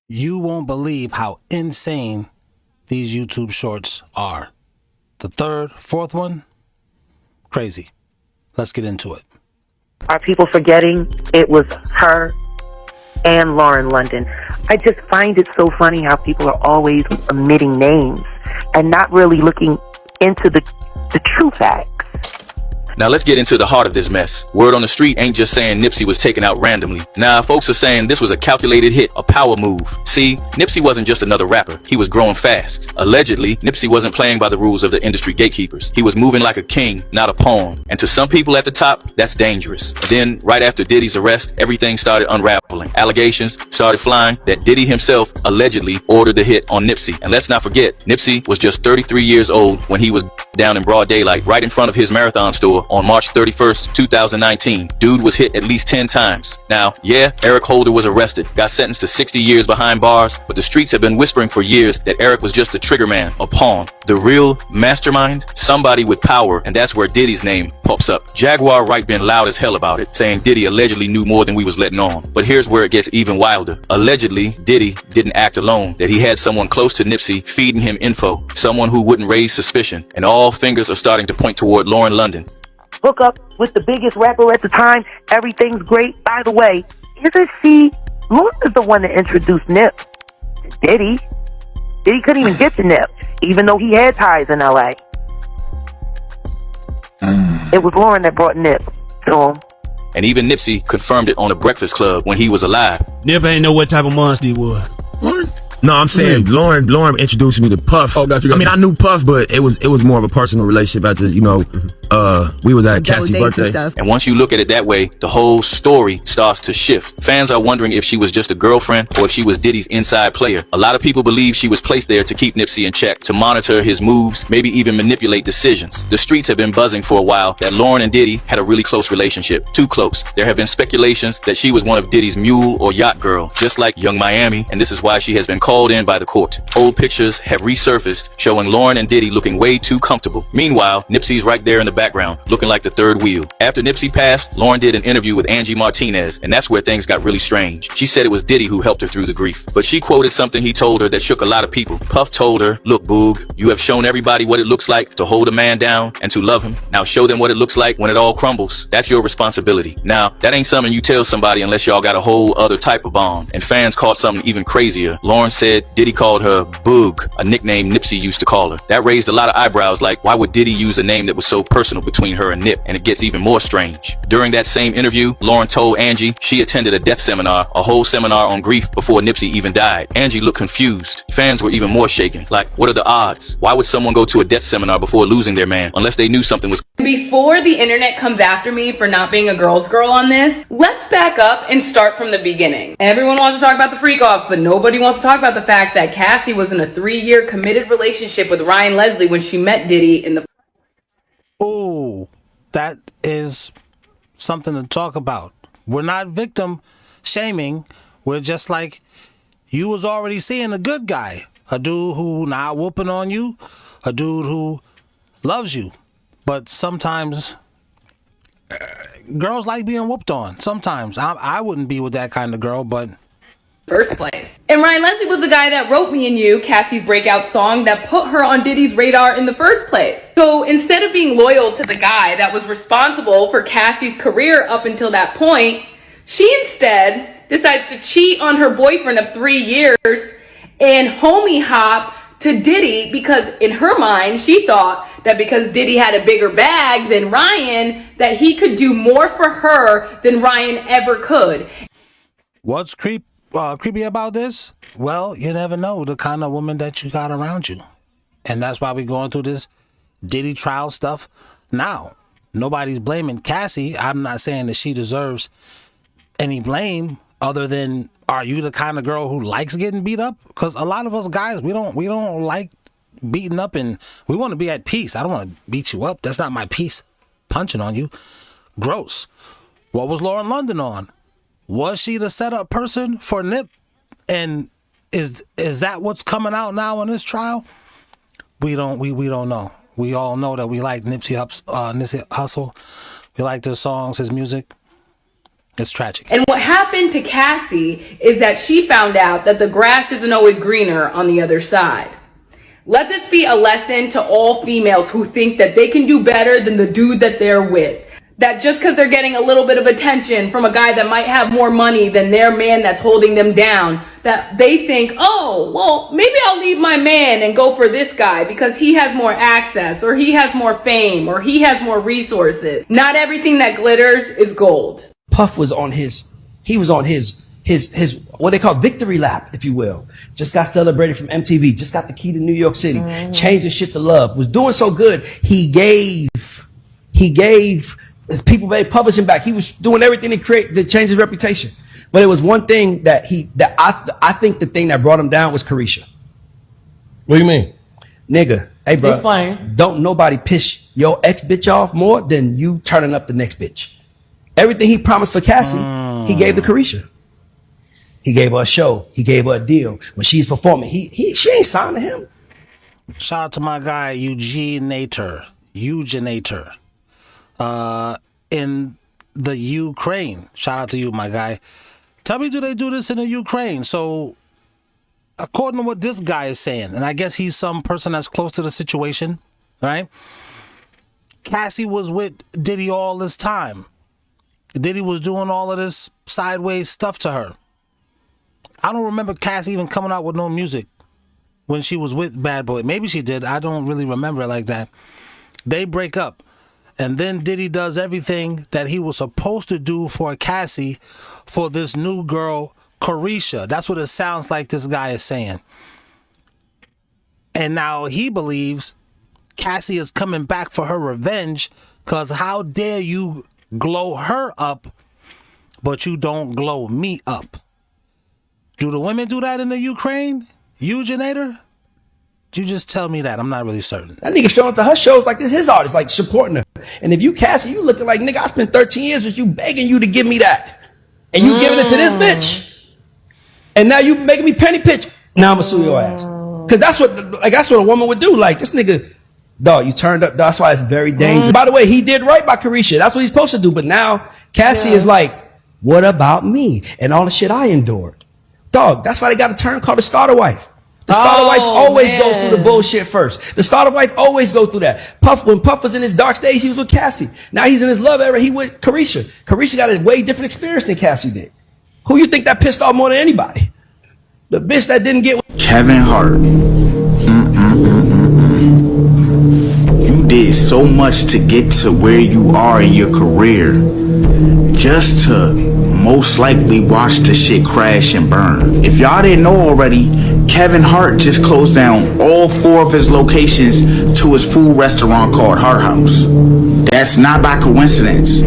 You won't believe how insane these YouTube shorts are. The third, fourth one, crazy. Let's get into it. Are people forgetting it was her and Lauren London? I just find it so funny how people are always omitting names and not really looking into the true facts. Now let's get into the heart of this mess. Word on the street ain't just saying Nipsey was taken out randomly. Nah, folks are saying this was a calculated hit, a power move. See, Nipsey wasn't just another rapper. He was growing fast. Allegedly, Nipsey wasn't playing by the rules of the industry gatekeepers. He was moving like a king, not a pawn. And to some people at the top, that's dangerous. Then, right after Diddy's arrest, everything started unraveling. Allegations started flying that Diddy himself allegedly ordered the hit on Nipsey. And let's not forget, Nipsey was just 33 years old when he was down in broad daylight, right in front of his Marathon store on March 31st, 2019. Dude was hit at least 10 times. Now, yeah, Eric Holder was arrested, got sentenced to 60 years behind bars, but the streets have been whispering for years that Eric was just a trigger man, a pawn. The real mastermind? Somebody with power, and that's where Diddy's name pops up. Jaguar Wright been loud as hell about it, saying Diddy allegedly knew more than we was letting on. But here's where it gets even wilder. Allegedly, Diddy didn't act alone, that he had someone close to Nipsey feeding him info, someone who wouldn't raise suspicion, and all fingers are starting to point toward Lauren London. Hook up with the biggest rapper at the time. Everything's great. By the way, isn't she? Lauren is the one that introduced Nip to Diddy. Diddy couldn't even get to Nip, even though he had ties in L.A. It was Lauren that brought Nip to him. And even Nipsey confirmed it on the Breakfast Club when he was alive. Nip ain't know what type of monster he was. No, I'm saying Lauren introduced me to Puff. Oh, got you. I mean, I knew Puff, but it was more of a personal relationship after, we was at Cassie's birthday. And once you look at it that way, the whole story starts to shift. Fans are wondering if she was just a girlfriend or if she was Diddy's inside player. A lot of people believe she was placed there to keep Nipsey in check, to monitor his moves, maybe even manipulate decisions. The streets have been buzzing for a while that Lauren and Diddy had a really close relationship. Too close. There have been speculations that she was one of Diddy's mule or yacht girl, just like Young Miami, and this is why she has been called in by the court. Old pictures have resurfaced showing Lauren and Diddy looking way too comfortable. Meanwhile, Nipsey's right there in the background, looking like the third wheel. After Nipsey passed, Lauren did an interview with Angie Martinez, and that's where things got really strange. She said it was Diddy who helped her through the grief, but she quoted something he told her that shook a lot of people. Puff told her, "Look, Boog, you have shown everybody what it looks like to hold a man down and to love him. Now show them what it looks like when it all crumbles. That's your responsibility." Now, that ain't something you tell somebody unless y'all got a whole other type of bond. And fans caught something even crazier. Lauren said Diddy called her Boog, a nickname Nipsey used to call her. That raised a lot of eyebrows, like, why would Diddy use a name that was so personal between her and Nip? And it gets even more strange. During that same interview, Lauren told Angie she attended a death seminar, a whole seminar on grief before Nipsey even died. Angie looked confused. Fans were even more shaken. Like, what are the odds? Why would someone go to a death seminar before losing their man, unless they knew something was... Before the internet comes after me for not being a girl's girl on this, let's back up and start from the beginning. Everyone wants to talk about the freak-offs, but nobody wants to talk about the fact that Cassie was in a 3-year committed relationship with Ryan Leslie when she met Diddy in the... Oh, that is something to talk about. We're not victim shaming. We're just like, you was already seeing a good guy. A dude who not whooping on you. A dude who loves you. But sometimes girls like being whooped on. Sometimes. I wouldn't be with that kind of girl, but... first place. And Ryan Leslie was the guy that wrote Me and You, Cassie's breakout song that put her on Diddy's radar in the first place. So instead of being loyal to the guy that was responsible for Cassie's career up until that point, she instead decides to cheat on her boyfriend of 3 years and homie hop to Diddy because in her mind, she thought that because Diddy had a bigger bag than Ryan, that he could do more for her than Ryan ever could. What's creepy about this? Well, you never know the kind of woman that you got around you. And that's why we're going through this Diddy trial stuff now. Nobody's blaming Cassie. I'm not saying that she deserves any blame other than, are you the kind of girl who likes getting beat up? Because a lot of us guys, we don't like beating up, and we want to be at peace. I don't want to beat you up. That's not my peace. Punching on you. Gross. What was Lauren London on? Was she the setup person for Nip? And is that what's coming out now in this trial? We don't know. We all know that we like Nipsey Hussle. We like his songs, his music. It's tragic. And what happened to Cassie is that she found out that the grass isn't always greener on the other side. Let this be a lesson to all females who think that they can do better than the dude that they're with. That just because they're getting a little bit of attention from a guy that might have more money than their man that's holding them down, that they think, oh, well, maybe I'll leave my man and go for this guy because he has more access, or he has more fame, or he has more resources. Not everything that glitters is gold. Puff was on his what they call victory lap, if you will. Just got celebrated from MTV, just got the key to New York City, changed his shit to love, was doing so good. He gave people made publishing back. He was doing everything to change his reputation. But it was one thing that I think the thing that brought him down was Carisha. What do you mean? Nigga, hey bro, Explain. don't nobody piss your ex bitch off more than you turning up the next bitch. Everything he promised for Cassie, he gave to Carisha. He gave her a show. He gave her a deal. When she's performing, she ain't signed to him. Shout out to my guy, Eugenator. In the Ukraine. Shout out to you, my guy. Tell me, do they do this in the Ukraine? So, according to what this guy is saying, and I guess he's some person that's close to the situation, right? Cassie was with Diddy all this time. Diddy was doing all of this sideways stuff to her. I don't remember Cassie even coming out with no music when she was with Bad Boy. Maybe she did. I don't really remember it like that. They break up. And then Diddy does everything that he was supposed to do for Cassie for this new girl, Carisha. That's what it sounds like this guy is saying. And now he believes Cassie is coming back for her revenge, because how dare you glow her up, but you don't glow me up? Do the women do that in the Ukraine? Eugenator? You just tell me that. I'm not really certain. That nigga showing up to her shows like this his artist, like supporting her. And if you Cassie, you looking like, nigga, I spent 13 years with you begging you to give me that. And you giving it to this bitch. And now you making me penny pitch. Now I'm gonna sue your ass. Cause that's what a woman would do. Like, this nigga, dog, you turned up. That's why it's very dangerous. By the way, he did right by Carisha. That's what he's supposed to do. But now Cassie is like, what about me? And all the shit I endured. Dog, that's why they got a term called the starter wife. The starter wife always goes through the bullshit first. The starter wife always goes through that. When Puff was in his dark stage, he was with Cassie. Now he's in his love era, he with Carisha. Carisha got a way different experience than Cassie did. Who you think that pissed off more than anybody? The bitch that didn't get... Kevin Hart. You did so much to get to where you are in your career, just to most likely watch the shit crash and burn. If y'all didn't know already, Kevin Hart just closed down all 4 of his locations to his food restaurant called Hart House. That's not by coincidence.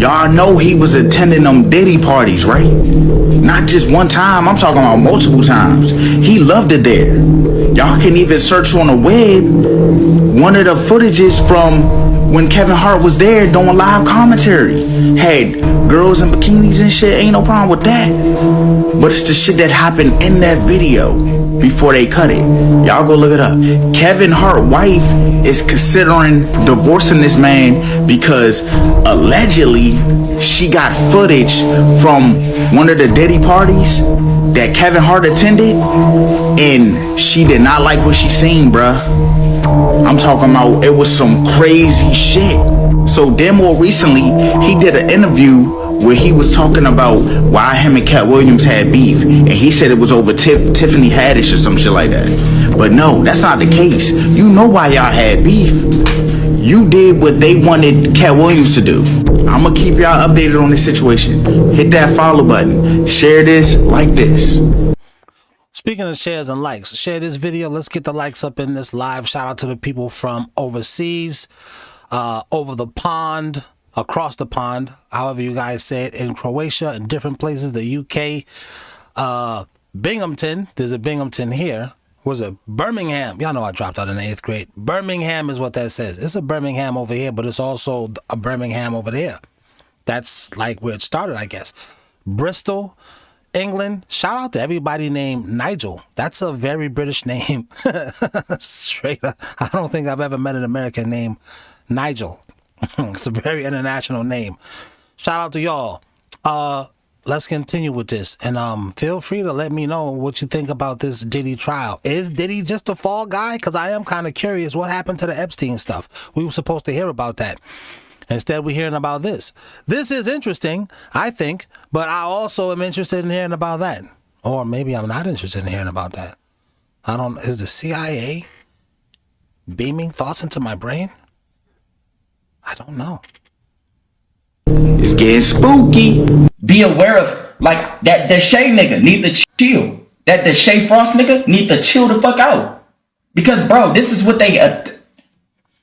Y'all know he was attending them Diddy parties, right? Not just one time, I'm talking about multiple times. He loved it there. Y'all can even search on the web one of the footages from when Kevin Hart was there doing live commentary. Had girls in bikinis and shit, ain't no problem with that. But it's the shit that happened in that video before they cut it. Y'all go look it up. Kevin Hart's wife is considering divorcing this man because allegedly she got footage from one of the Diddy parties that Kevin Hart attended, and she did not like what she seen, bruh. I'm talking about, it was some crazy shit. So then more recently, he did an interview where he was talking about why him and Cat Williams had beef, and he said it was over Tiffany Haddish or some shit like that. But no, that's not the case. You know why y'all had beef. You did what they wanted Cat Williams to do. I'm gonna keep y'all updated on this situation. Hit that follow button. Share this, like this. Speaking of shares and likes, share this video. Let's get the likes up in this live. Shout out to the people from overseas, over the pond, across the pond, however you guys say it, in Croatia and different places, the UK, Binghamton. There's a Binghamton here. Was it Birmingham? Y'all know I dropped out in the 8th grade. Birmingham is what that says. It's a Birmingham over here, but it's also a Birmingham over there. That's like where it started, I guess. Bristol, England. Shout out to everybody named Nigel. That's a very British name. Straight up. I don't think I've ever met an American named Nigel. It's a very international name. Shout out to y'all. Let's continue with this, and feel free to let me know what you think about this Diddy trial. Is Diddy just a fall guy? Because I am kind of curious what happened to the Epstein stuff. We were supposed to hear about that. Instead, we're hearing about this. This is interesting, I think, but I also am interested in hearing about that. Or maybe I'm not interested in hearing about that. Is the CIA beaming thoughts into my brain? I don't know. It's getting spooky. Be aware of, like, that Deshae nigga need to chill. That Deshae Frost nigga need to chill the fuck out. Because, bro, this is what they...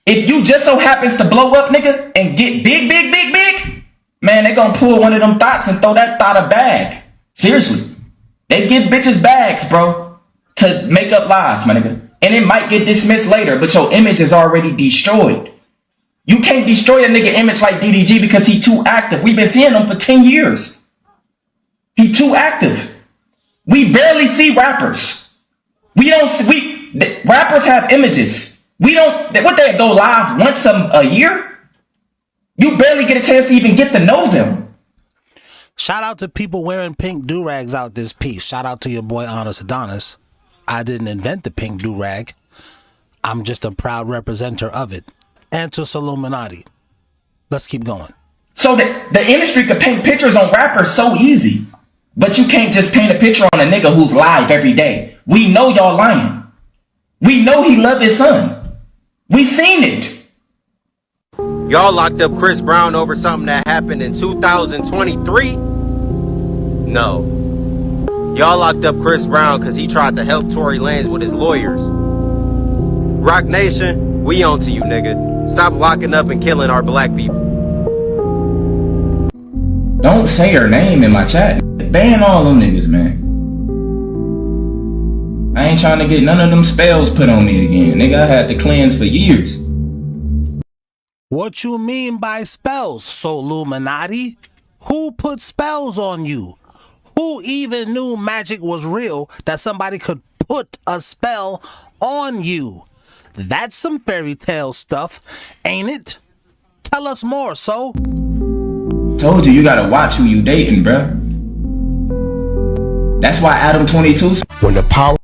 if you just so happens to blow up, nigga, and get big, man, they gonna pull one of them thoughts and throw that thought a bag. Seriously. They give bitches bags, bro, to make up lies, my nigga. And it might get dismissed later, but your image is already destroyed. You can't destroy a nigga image like DDG because he too active. We've been seeing him for 10 years. He too active. We barely see rappers. Rappers have images. We don't, what, they go live once a year? You barely get a chance to even get to know them. Shout out to people wearing pink do-rags out this piece. Shout out to your boy Honest Adonis. I didn't invent the pink do-rag. I'm just a proud representative of it. And to Souluminatti. Let's keep going. So the industry could paint pictures on rappers so easy. But you can't just paint a picture on a nigga who's live every day. We know y'all lying. We know he loved his son. We seen it. Y'all locked up Chris Brown over something that happened in 2023? No. Y'all locked up Chris Brown because he tried to help Tory Lanez with his lawyers. Rock Nation, we on to you, nigga. Stop locking up and killing our black people. Don't say her name in my chat. Ban all them niggas, man. I ain't trying to get none of them spells put on me again. Nigga, I had to cleanse for years. What you mean by spells, Souluminatti? Who put spells on you? Who even knew magic was real that somebody could put a spell on you? That's some fairy tale stuff, ain't it? Tell us more, so. Told you gotta watch who you dating, bruh. That's why Adam 22. When the power.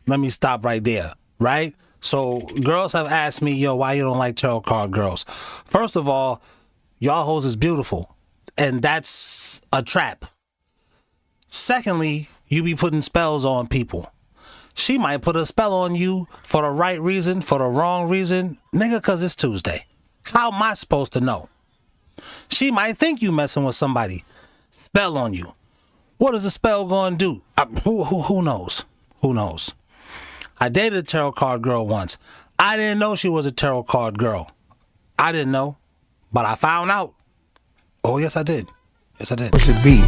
Let me stop right there, right? So girls have asked me, yo, why you don't like tarot card girls? First of all, y'all hoes is beautiful, and that's a trap. Secondly, you be putting spells on people. She might put a spell on you for the right reason, for the wrong reason. Nigga, cause it's Tuesday. How am I supposed to know? She might think you messing with somebody. Spell on you. What is the spell gonna do? Who knows? Who knows? I dated a tarot card girl once. I didn't know she was a tarot card girl. I didn't know, but I found out. Oh, yes, I did. Yes, I did. What should be?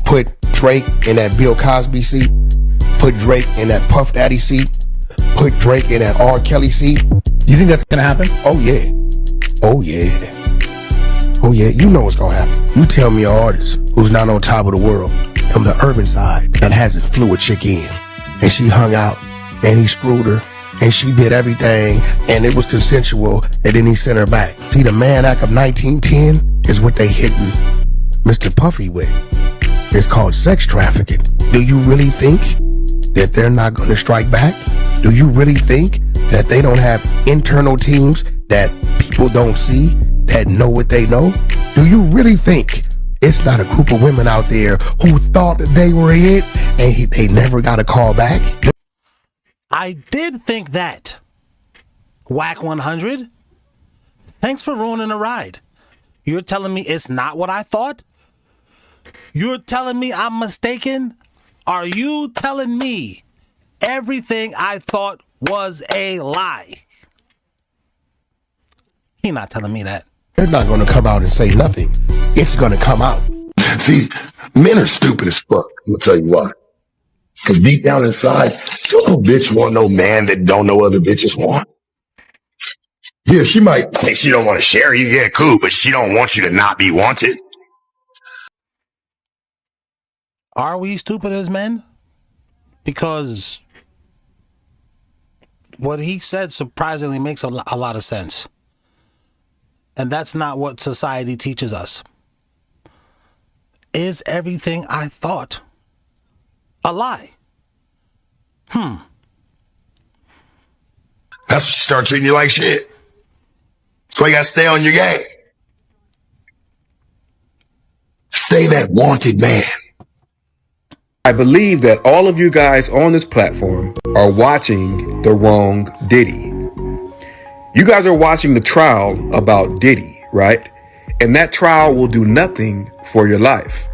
Put Drake in that Bill Cosby seat. Put Drake in that Puff Daddy seat. Put Drake in that R. Kelly seat. You think that's gonna happen? Oh, yeah. Oh, yeah. Oh, yeah. You know what's gonna happen. You tell me an artist who's not on top of the world on the urban side and hasn't flew a chick in. And she hung out and he screwed her and she did everything and it was consensual and then he sent her back. See, the Mann Act of 1910 is what they hitting Mr. Puffy with. It's called sex trafficking. Do you really think that they're not going to strike back? Do you really think that they don't have internal teams that people don't see, that know what they know? Do you really think it's not a group of women out there who thought that they were it and they never got a call back? I did think that. Whack 100. Thanks for ruining the ride. You're telling me it's not what I thought? You're telling me I'm mistaken? Are you telling me everything I thought was a lie? You're not telling me that. They're not going to come out and say nothing. It's going to come out. See, men are stupid as fuck. I'm going to tell you why. Because deep down inside, no bitch want no man that don't know other bitches want. Yeah, she might say she don't want to share you. Yeah, cool. But she don't want you to not be wanted. Are we stupid as men? Because what he said surprisingly makes a lot of sense. And that's not what society teaches us. Is everything I thought a lie? That's what she start treating you like shit. That's why you gotta stay on your game. Stay that wanted man. I believe that all of you guys on this platform are watching the wrong Diddy. You guys are watching the trial about Diddy, right? And that trial will do nothing for your life.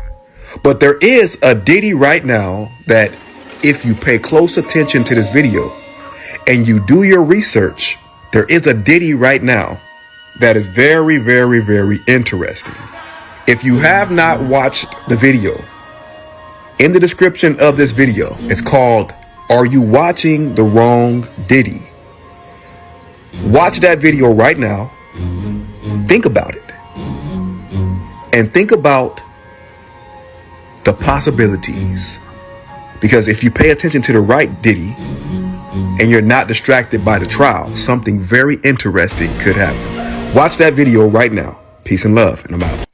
But there is a Diddy right now that if you pay close attention to this video and you do your research, there is a Diddy right now that is very, very, very interesting. If you have not watched the video, in the description of this video, it's called, Are You Watching the Wrong Diddy? Watch that video right now. Think about it. And think about the possibilities. Because if you pay attention to the right Diddy and you're not distracted by the trial, something very interesting could happen. Watch that video right now. Peace and love, and I'm out.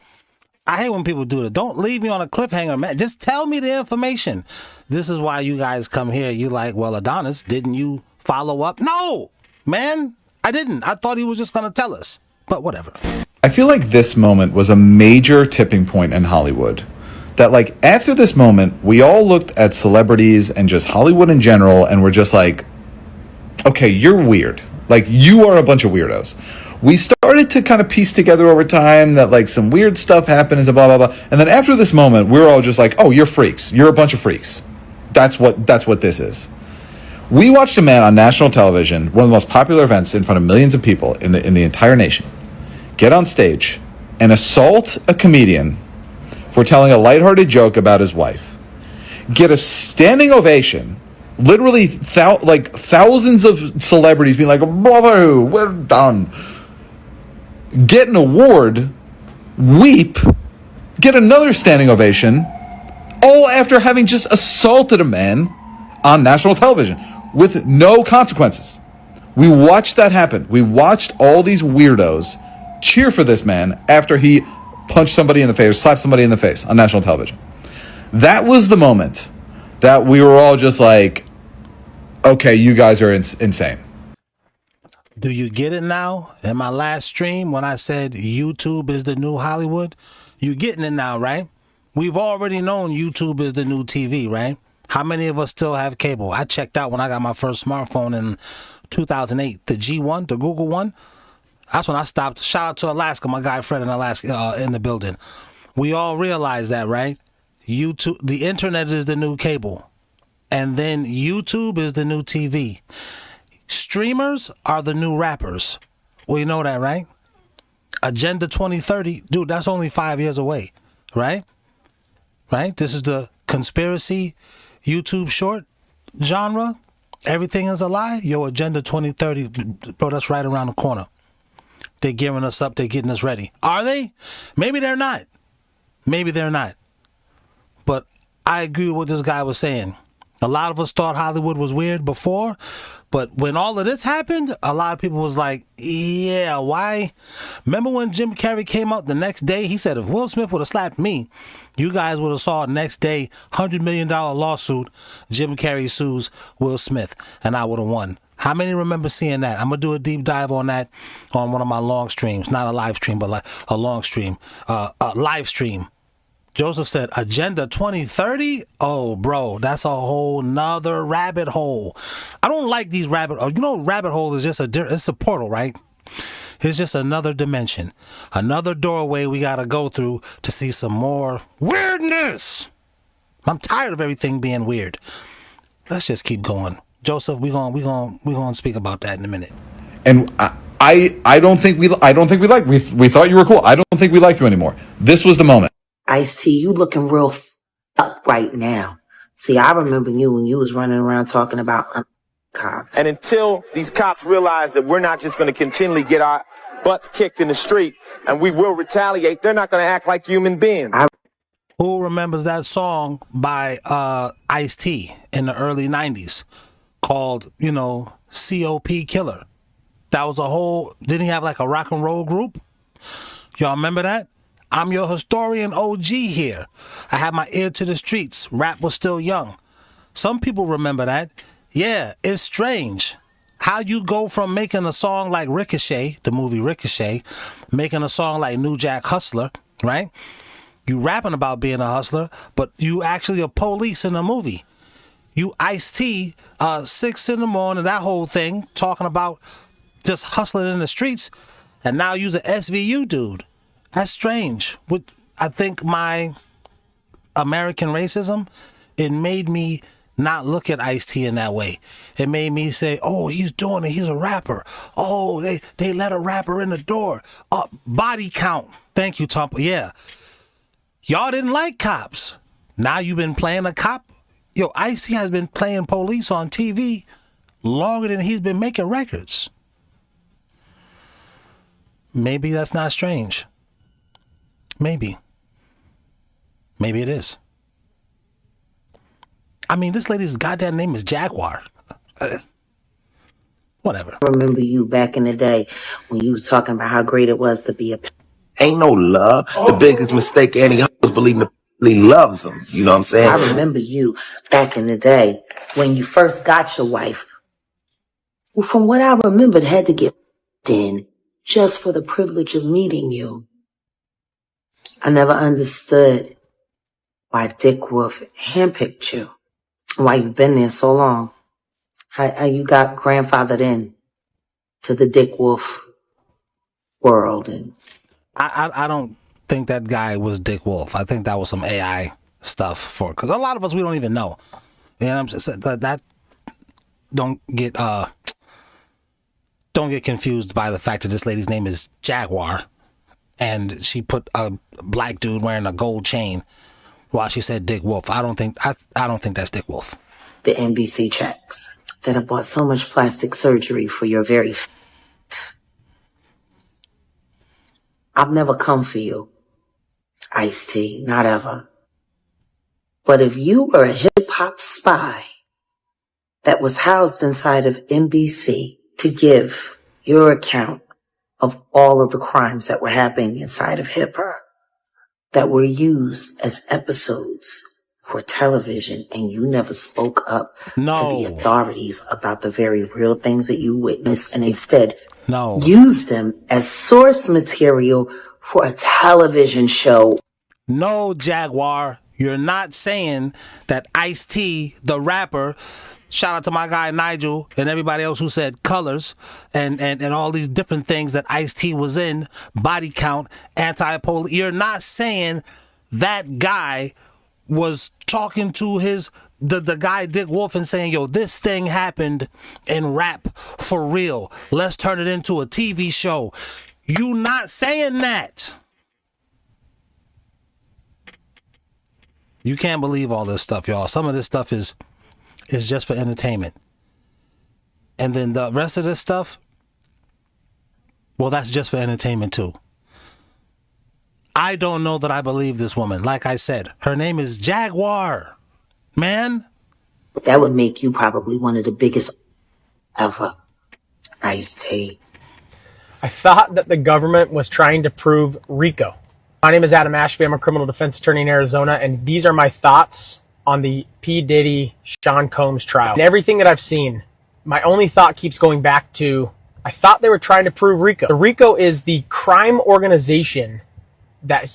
I hate when people do that. Don't leave me on a cliffhanger, man. Just tell me the information. This is why you guys come here. You like, well, Adonis, didn't you follow up? No, man, I didn't. I thought he was just going to tell us, but whatever. I feel like this moment was a major tipping point in Hollywood. That like after this moment, we all looked at celebrities and just Hollywood in general and we're just like, okay, you're weird. Like you are a bunch of weirdos. We started to kind of piece together over time that like some weird stuff happened and blah, blah, blah. And then after this moment, we're all just like, oh, you're freaks. You're a bunch of freaks. That's what this is. We watched a man on national television, one of the most popular events in front of millions of people in the entire nation, get on stage and assault a comedian for telling a lighthearted joke about his wife, get a standing ovation, literally thousands of celebrities being like, bravo, we're done. Get an award, weep, get another standing ovation, all after having just assaulted a man on national television with no consequences. We watched that happen. We watched all these weirdos cheer for this man after he punched somebody in the face, slapped somebody in the face on national television. That was the moment that we were all just like, okay, you guys are insane. Do you get it now? In my last stream, when I said YouTube is the new Hollywood, you getting it now, right? We've already known YouTube is the new TV, right? How many of us still have cable? I checked out when I got my first smartphone in 2008, the G1, the Google one. That's when I stopped. Shout out to Alaska, my guy Fred in Alaska in the building. We all realize that, right? YouTube, the internet is the new cable. And then YouTube is the new TV. Streamers are the new rappers. Well, you know that, right? Agenda 2030, dude, that's only 5 years away, right? Right? This is the conspiracy YouTube short genre. Everything is a lie. Yo, Agenda 2030, bro, that's right around the corner. They're gearing us up. They're getting us ready. Are they? Maybe they're not. Maybe they're not. But I agree with what this guy was saying. A lot of us thought Hollywood was weird before, but when all of this happened, a lot of people was like, yeah, why? Remember when Jim Carrey came out the next day? He said, if Will Smith would have slapped me, you guys would have saw next day, $100 million lawsuit, Jim Carrey sues Will Smith, and I would have won. How many remember seeing that? I'm going to do a deep dive on that on one of my long streams. Not a live stream, but like a long stream. A live stream. Joseph said, Agenda 2030? Oh, bro, that's a whole nother rabbit hole. I don't like these rabbit holes. You know, rabbit hole is just it's a portal, right? It's just another dimension. Another doorway we got to go through to see some more weirdness. I'm tired of everything being weird. Let's just keep going. Joseph, we gonna speak about that in a minute. And I don't think we like we thought you were cool. I don't think we like you anymore. This was the moment. Ice-T, you looking real up right now. See, I remember you when you was running around talking about cops. And until these cops realize that we're not just going to continually get our butts kicked in the street and we will retaliate, they're not going to act like human beings. Who remembers that song by Ice-T in the early 90s called, COP Killer? That was a whole, didn't he have like a rock and roll group? Y'all remember that? I'm your historian OG here. I had my ear to the streets. Rap was still young. Some people remember that. Yeah, it's strange how you go from making a song like Ricochet, the movie Ricochet, making a song like New Jack Hustler, right? You rapping about being a hustler, but you actually a police in a movie. You Ice-T, 6 in the morning, that whole thing, talking about just hustling in the streets, and now you's an SVU dude. That's strange. I think my American racism, it made me not look at Ice-T in that way. It made me say, oh, he's doing it. He's a rapper. Oh, they let a rapper in the door. Body count. Thank you, Tom. Yeah. Y'all didn't like cops. Now you've been playing a cop. Yo, Ice-T has been playing police on TV longer than he's been making records. Maybe that's not strange. Maybe it is. I mean, this lady's goddamn name is Jaguar. Whatever. I remember you back in the day when you was talking about how great it was to be a... Ain't no love. The biggest mistake any hoe is believing the he loves them. You know what I'm saying? I remember you back in the day when you first got your wife. Well, from what I remembered, had to get in just for the privilege of meeting you. I never understood why Dick Wolf handpicked you. Why you've been there so long. How you got grandfathered in to the Dick Wolf world. And I don't think that guy was Dick Wolf. I think that was some AI stuff because a lot of us, we don't even know. You know what I'm saying? That don't get confused by the fact that this lady's name is Jaguar and she put a black dude wearing a gold chain while she said Dick Wolf. I don't think that's Dick Wolf. The NBC checks that have bought so much plastic surgery for your very... I've never come for you, Ice-T, not ever. But if you were a hip-hop spy that was housed inside of NBC to give your account of all of the crimes that were happening inside of hip-hop that were used as episodes for television, and you never spoke up to the authorities about the very real things that you witnessed, and instead used them as source material for a television show. No, Jaguar, you're not saying that Ice-T, the rapper, shout out to my guy Nigel and everybody else who said Colors and all these different things that Ice-T was in, Body Count, Anti-Police. You're not saying that guy was talking to the guy Dick Wolf and saying, yo, this thing happened in rap for real. Let's turn it into a TV show. You not saying that. You can't believe all this stuff, y'all. Some of this stuff is just for entertainment. And then the rest of this stuff, well, that's just for entertainment too. I don't know that I believe this woman. Like I said, her name is Jaguar. Man. That would make you probably one of the biggest ever. Ice-T. I thought that the government was trying to prove RICO. My name is Adam Ashby. I'm a criminal defense attorney in Arizona, and these are my thoughts on the P. Diddy Sean Combs trial. And everything that I've seen, my only thought keeps going back to, I thought they were trying to prove RICO. The RICO is the crime organization that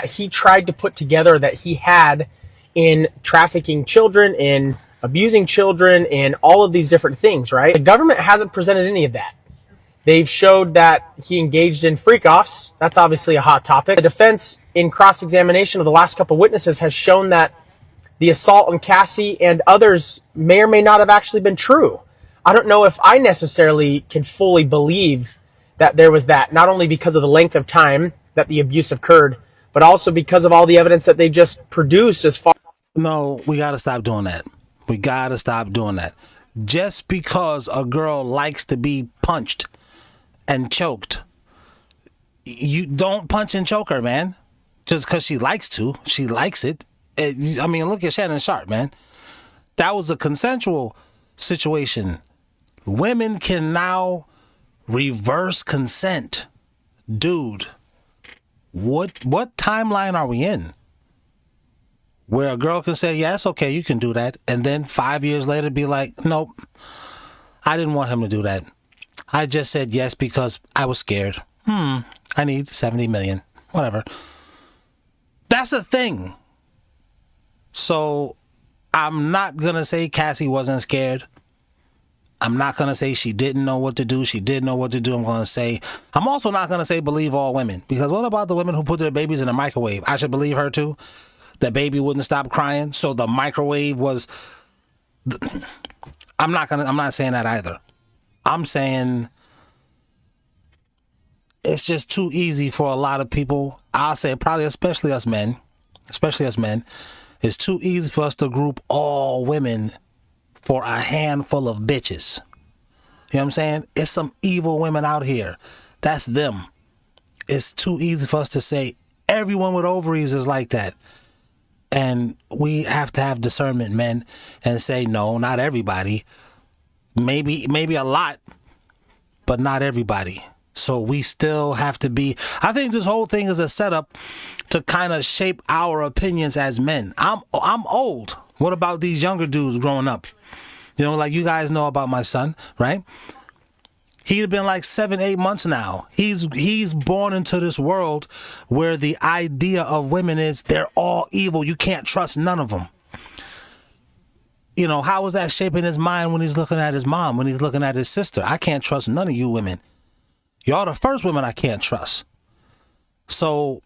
he tried to put together, that he had in trafficking children, in abusing children, in all of these different things, right? The government hasn't presented any of that. They've showed that he engaged in freak-offs. That's obviously a hot topic. The defense, in cross-examination of the last couple witnesses, has shown that the assault on Cassie and others may or may not have actually been true. I don't know if I necessarily can fully believe that there was that, not only because of the length of time that the abuse occurred, but also because of all the evidence that they just produced as far... No, we got to stop doing that. We got to stop doing that. Just because a girl likes to be punched and choked, you don't punch and choke her, man. Just because she likes to. She likes it. I mean, look at Shannon Sharp, man. That was a consensual situation. Women can now reverse consent. Dude, what timeline are we in? Where a girl can say, yes, okay, you can do that. And then 5 years later be like, nope, I didn't want him to do that. I just said yes because I was scared. I need 70 million, whatever. That's a thing. So I'm not going to say Cassie wasn't scared. I'm not going to say she didn't know what to do. She did know what to do. I'm also not going to say believe all women. Because what about the women who put their babies in the microwave? I should believe her too. The baby wouldn't stop crying. So the microwave was... I'm not saying that either. I'm saying it's just too easy for a lot of people. I'll say probably especially us men. It's too easy for us to group all women for a handful of bitches. You know what I'm saying? It's some evil women out here. That's them. It's too easy for us to say everyone with ovaries is like that. And we have to have discernment, men, and say, no, not everybody. Maybe a lot, but not everybody. So we still have to be... I think this whole thing is a setup to kind of shape our opinions as men. I'm old. What about these younger dudes growing up? You know, like you guys know about my son, right? He'd have been like 7-8 months now. He's born into this world where the idea of women is they're all evil. You can't trust none of them. You know, how is that shaping his mind when he's looking at his mom, when he's looking at his sister? I can't trust none of you women. Y'all the first women I can't trust. So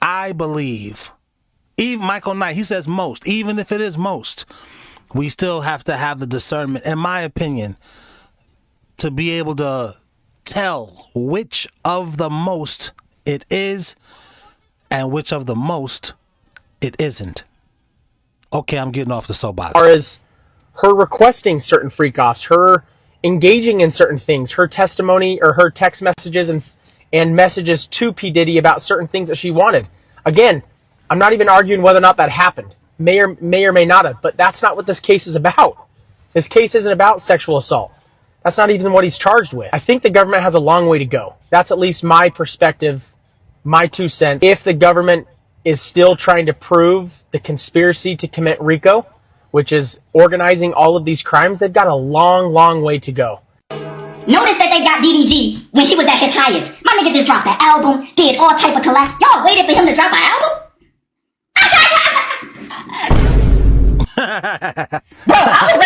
I believe, even Michael Knight, he says most, even if it is most, we still have to have the discernment, in my opinion, to be able to tell which of the most it is and which of the most it isn't. Okay, I'm getting off the soapbox. As far as her requesting certain freak offs, her engaging in certain things, her testimony or her text messages and messages to P. Diddy about certain things that she wanted. Again, I'm not even arguing whether or not that happened. May or may not have, but that's not what this case is about. This case isn't about sexual assault. That's not even what he's charged with. I think the government has a long way to go. That's at least my perspective, my 2 cents. If the government is still trying to prove the conspiracy to commit RICO, which is organizing all of these crimes, they've got a long, long way to go. Notice that they got DDG when he was at his highest. My nigga just dropped an album, did all type of collab. Y'all waited for him to drop an album? Bro, I would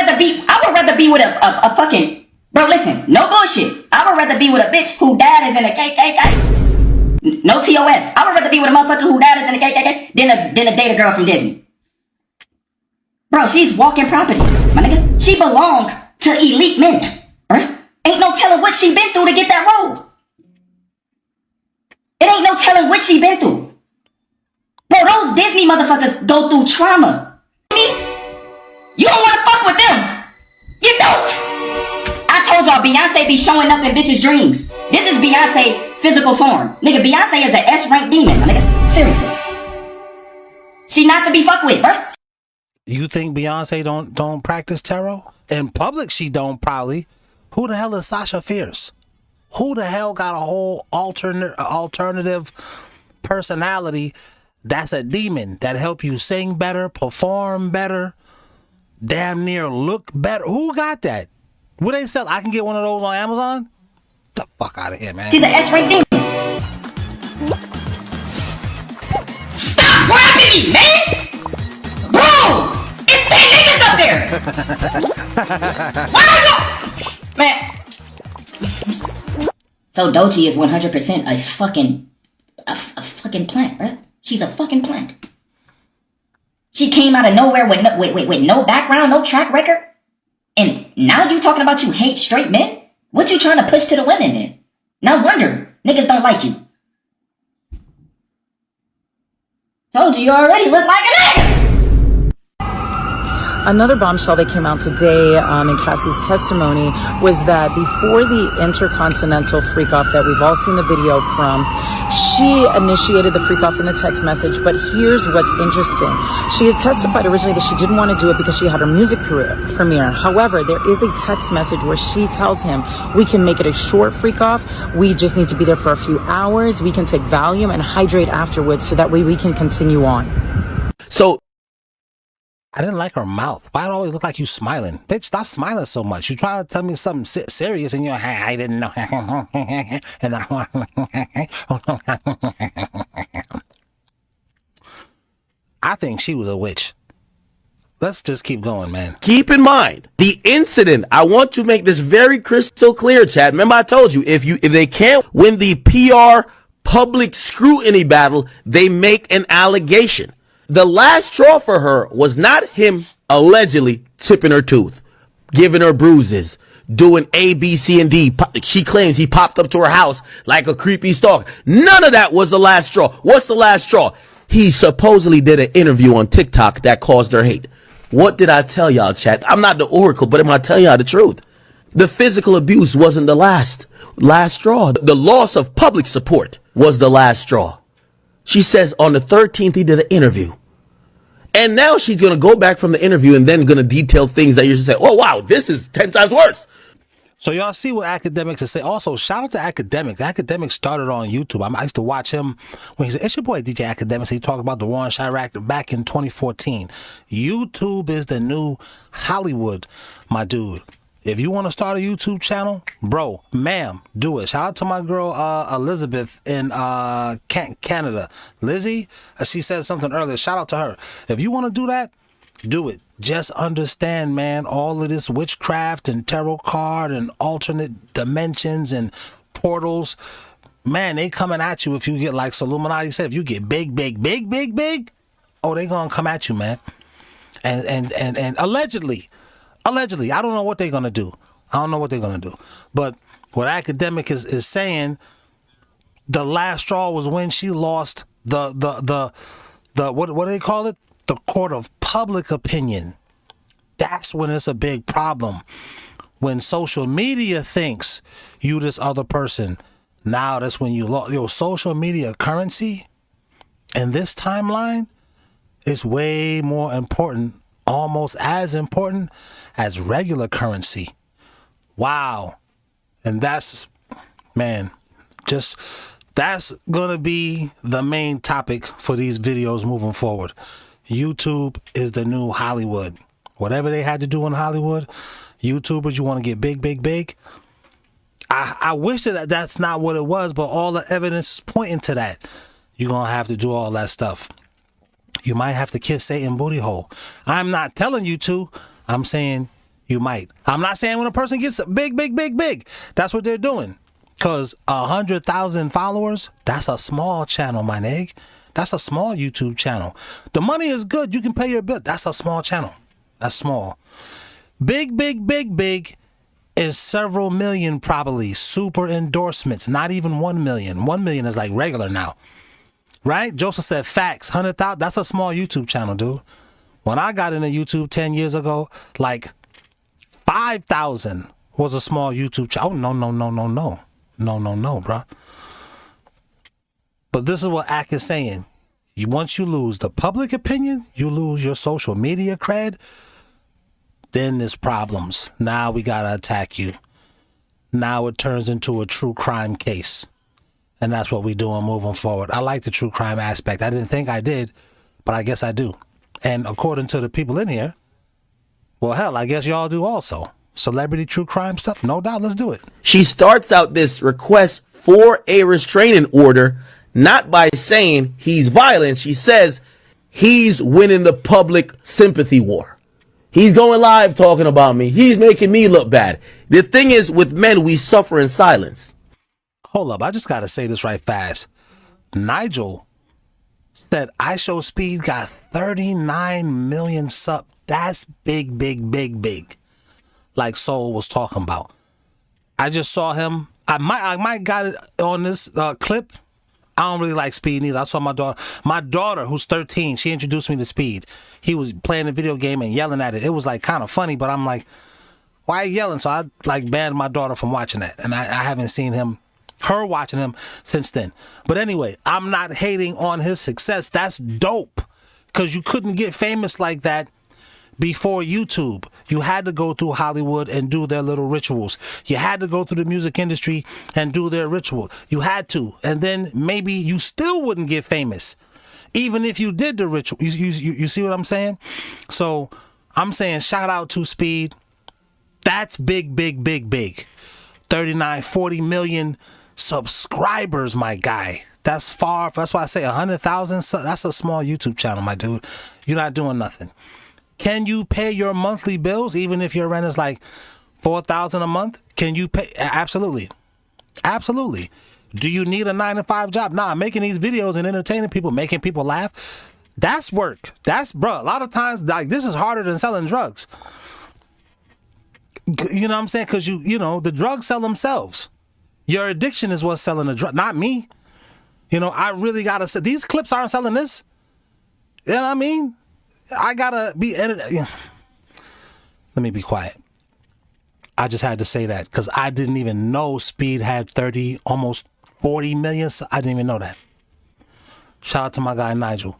rather be with a fucking... Bro, listen, no bullshit. I would rather be with a bitch who dad is in a KKK. No TOS. I would rather be with a motherfucker who dad is in a KKK than a date a girl from Disney. Bro, she's walking property, my nigga. She belonged to elite men, right? Ain't no telling what she been through to get that role. It ain't no telling what she been through. Bro, those Disney motherfuckers go through trauma. You don't want to fuck with them. You don't. I told y'all Beyonce be showing up in bitches' dreams. This is Beyonce physical form. Nigga, Beyonce is an S-rank demon, my nigga. Seriously. She not to be fucked with, bro. You think Beyonce don't practice tarot? In public, she don't probably. Who the hell is Sasha Fierce? Who the hell got a whole alternative personality that's a demon that help you sing better, perform better, damn near look better? Who got that? Would they sell? I can get one of those on Amazon? Get the fuck out of here, man. She's an S-rank demon. Stop grabbing me, man! Bro! It's 10 niggas up there! Why are you... Man. So Doechii is 100% a fucking plant, bro. She's a fucking plant. She came out of nowhere with no background, no track record. And now you talking about you hate straight men? What you trying to push to the women then? No wonder niggas don't like you. Told you already look like a nigga. Another bombshell that came out today in Cassie's testimony was that before the intercontinental freak-off that we've all seen the video from, she initiated the freak-off in the text message. But here's what's interesting. She had testified originally that she didn't want to do it because she had her music premiere. However, there is a text message where she tells him, we can make it a short freak-off. We just need to be there for a few hours. We can take Valium and hydrate afterwards so that way we can continue on. So I didn't like her mouth. Why it always look like you smiling? Bitch, stop smiling so much. You trying to tell me something serious and you're, hey, I didn't know. And I think she was a witch. Let's just keep going, man. Keep in mind the incident. I want to make this very crystal clear, chat. Remember I told you, if they can't win the PR public scrutiny battle, they make an allegation. The last straw for her was not him allegedly chipping her tooth, giving her bruises, doing A, B, C, and D. She claims he popped up to her house like a creepy stalker. None of that was the last straw. What's the last straw? He supposedly did an interview on TikTok that caused her hate. What did I tell y'all, chat? I'm not the oracle, but am I telling y'all the truth? The physical abuse wasn't the last straw. The loss of public support was the last straw. She says on the 13th he did an interview. And now she's going to go back from the interview and then going to detail things that you should say, oh, wow, this is 10 times worse. So y'all see what Academics is saying. Also, shout out to Academics. Academics started on YouTube. I used to watch him when he said, it's your boy DJ Academics. He talked about the war in Chirac back in 2014. YouTube is the new Hollywood, my dude. If you want to start a YouTube channel, bro, ma'am, do it. Shout out to my girl Elizabeth in Canada. Lizzie, she said something earlier. Shout out to her. If you want to do that, do it. Just understand, man, all of this witchcraft and tarot card and alternate dimensions and portals, man, they coming at you if you get, like Souluminatti said, if you get big, oh, they gonna come at you, man. And allegedly, I don't know what they're gonna do. But what Academic is saying, the last straw was when she lost the what do they call it? The court of public opinion. That's when it's a big problem. When social media thinks you this other person, now that's when you lost. Your social media currency in this timeline is way more important, almost as important as regular currency. Wow. And that's, man, just that's gonna be the main topic for these videos moving forward. YouTube is the new Hollywood. Whatever they had to do in Hollywood, YouTubers, you want to get big. I wish that that's not what it was, but all the evidence is pointing to that. You're going to have to do all that stuff. You might have to kiss Satan booty hole. I'm not telling you to. I'm saying you might. I'm not saying when a person gets big. That's what they're doing. Because 100,000 followers, that's a small channel, my nigga. That's a small YouTube channel. The money is good. You can pay your bill. That's a small channel. That's small. Big is several million probably. Super endorsements. Not even 1 million. 1 million is like regular now. Right? Joseph said facts. 100,000. That's a small YouTube channel, dude. When I got into YouTube 10 years ago, like 5,000 was a small YouTube channel. Oh, no, bro. But this is what Ack is saying. Once you lose the public opinion, you lose your social media cred, then there's problems. Now we got to attack you. Now it turns into a true crime case. And that's what we're doing moving forward. I like the true crime aspect. I didn't think I did, but I guess I do. And according to the people in here, well, hell, I guess y'all do also. Celebrity true crime stuff, no doubt. Let's do it. She starts out this request for a restraining order, not by saying he's violent. She says he's winning the public sympathy war. He's going live talking about me. He's making me look bad. The thing is, with men, we suffer in silence. Hold up. I just got to say this right fast. Nigel said I Show Speed got 39 million subs. That's big. Like Soul was talking about. I just saw him. I might got it on this clip. I don't really like Speed neither. I saw my daughter who's 13, she introduced me to Speed. He was playing a video game and yelling at it. It was like kind of funny, but I'm like, why are you yelling? So I like banned my daughter from watching that. And I haven't seen her watching him since then. But anyway, I'm not hating on his success. That's dope. Because you couldn't get famous like that before YouTube. You had to go through Hollywood and do their little rituals. You had to go through the music industry and do their ritual. You had to. And then maybe you still wouldn't get famous, even if you did the ritual. You see what I'm saying? So I'm saying shout out to Speed. That's big, big, big, big. 39, 40 million subscribers, my guy. That's far. That's why I say 100,000. That's a small YouTube channel, my dude. You're not doing nothing. Can you pay your monthly bills even if your rent is like $4,000 a month? Can you pay? Absolutely. Absolutely. Do you need a 9-to-5 job? Nah, making these videos and entertaining people, making people laugh, that's work. That's, bro, a lot of times, like, this is harder than selling drugs. You know what I'm saying? Because, you know, the drugs sell themselves. Your addiction is what's selling the drug, not me. You know, I really got to say, these clips aren't selling this. You know what I mean? I got to be, let me be quiet. I just had to say that because I didn't even know Speed had 30, almost 40 million. I didn't even know that. Shout out to my guy, Nigel.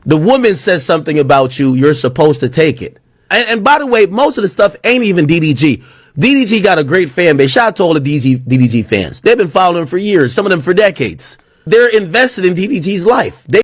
The woman says something about you, you're supposed to take it. And by the way, most of the stuff ain't even DDG. DDG got a great fan base. Shout out to all the DDG fans. They've been following him for years, some of them for decades. They're invested in DDG's life.